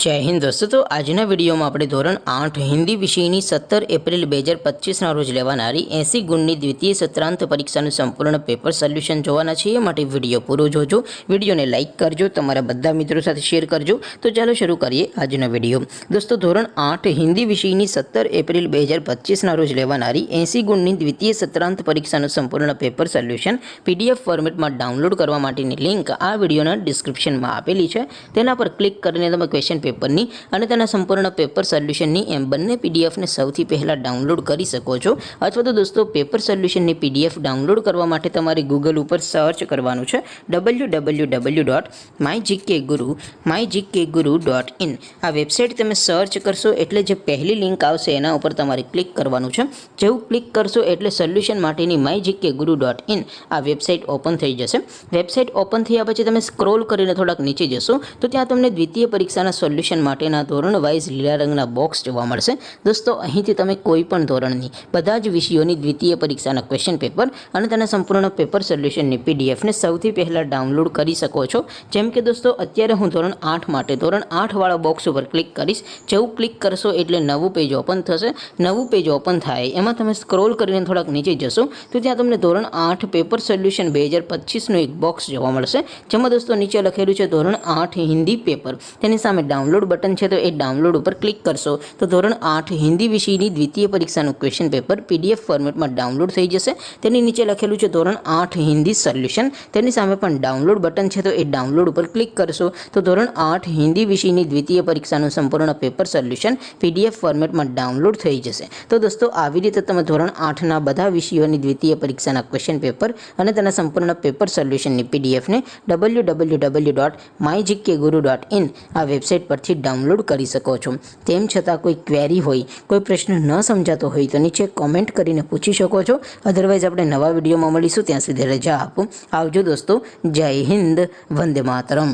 जय हिंद दोस्तों। तो आजना वीडियो में આપણે ધોરણ 8 હિન્દી વિષયની 17 એપ્રિલ 2025 ના રોજ લેવાનારી 80 ગુણની દ્વિતીય સત્રાંત પરીક્ષાનું સંપૂર્ણ પેપર સોલ્યુશન જોવાના છે। એ માટે વિડિયો પૂરો જોજો, વિડિયોને લાઈક કરજો, તમારા બધા મિત્રો સાથે શેર કરજો। તો ચાલો શરૂ કરીએ આજનો વિડિયો। દોસ્તો ધોરણ 8 હિન્દી વિષયની 17 એપ્રિલ 2025 ના રોજ લેવાનારી 80 ગુણની દ્વિતીય સત્રાંત પરીક્ષાનું સંપૂર્ણ પેપર સોલ્યુશન પીડીએફ ફોર્મેટમાં ડાઉનલોડ કરવા માટેની લિંક આ વિડિયોના ડિસ્ક્રિપ્શનમાં આપેલી છે। તેના પર ક્લિક કરીને તમે ક્વેશ્ચન પેપરની અને તેના સંપૂર્ણ પેપર સોલ્યુશનની એમ બંને પીડીએફને સૌથી પહેલાં ડાઉનલોડ કરી શકો છો। અથવા તો દોસ્તો પેપર સોલ્યુશનની પીડીએફ ડાઉનલોડ કરવા માટે તમારે ગૂગલ ઉપર સર્ચ કરવાનું છે www.mygkguru.in। આ વેબસાઇટ તમે સર્ચ કરશો એટલે જે પહેલી લિંક આવશે એના ઉપર તમારે ક્લિક કરવાનું છે। જેવું ક્લિક કરશો એટલે સોલ્યુશન માટેની mygkguru.in આ વેબસાઇટ ઓપન થઈ જશે। વેબસાઇટ ઓપન થયા પછી તમે સ્ક્રોલ કરીને થોડાક નીચે જશો તો ત્યાં તમને દ્વિતીય પરીક્ષાના સોલ્યુશન માટેના ધોરણ વાઇઝ લીલા રંગના બોક્સ જોવા મળશે। દોસ્તો અહીંથી તમે કોઈ પણ ધોરણની બધા જ વિષયોની દ્વિતીય પરીક્ષાના ક્વેશ્ચન પેપર અને તેના સંપૂર્ણ પેપર સોલ્યુશનની પીડીએફને સૌથી પહેલાં ડાઉનલોડ કરી શકો છો। જેમ કે દોસ્તો અત્યારે હું ધોરણ 8 માટે ધોરણ 8 વાળા બોક્સ ઉપર ક્લિક કરીશ। જેવું ક્લિક કરશો એટલે નવું પેજ ઓપન થશે। નવું પેજ ઓપન થાય એમાં તમે સ્ક્રોલ કરીને થોડાક નીચે જશો તો ત્યાં તમને ધોરણ 8 પેપર સોલ્યુશન 2025નું એક બોક્સ જોવા મળશે, જેમાં દોસ્તો નીચે લખેલું છે ધોરણ 8 હિન્દી પેપર। તેની સામે ડાઉનલોડ બટન છે, તો એ ડાઉનલોડ ઉપર ક્લિક કરશો તો ધોરણ 8 હિન્દી વિષયની દ્વિતીય પરીક્ષાનું ક્વેશ્ચન પેપર પીડીએફ ફોર્મેટમાં ડાઉનલોડ થઈ જશે। તેની નીચે લખેલું છે ધોરણ 8 હિન્દી સોલ્યુશન, તેની સામે પણ ડાઉનલોડ બટન છે, તો એ ડાઉનલોડ ઉપર ક્લિક કરશો તો ધોરણ 8 હિન્દી વિષયની દ્વિતીય પરીક્ષાનું સંપૂર્ણ પેપર સોલ્યુશન પીડીએફ ફોર્મેટમાં ડાઉનલોડ થઈ જશે। તો દોસ્તો આવી રીતે તમે ધોરણ 8ના બધા વિષયોની દ્વિતીય પરીક્ષાના ક્વેશ્ચન પેપર અને તેના સંપૂર્ણ પેપર સોલ્યુશનની પીડીએફને www.mygkguru.in આ વેબસાઇટ પરથી ડાઉનલોડ કરી શકો છો। તેમ છતાં કોઈ ક્વેરી હોય, કોઈ પ્રશ્ન ન સમજાતો હોય તો નીચે કોમેન્ટ કરીને પૂછી શકો છો। અધરવાઇઝ આપણે નવા વિડીયોમાં મળીશું, ત્યાં સુધી રજા આપો। આવજો દોસ્તો, જય હિન્દ, વંદે માતરમ।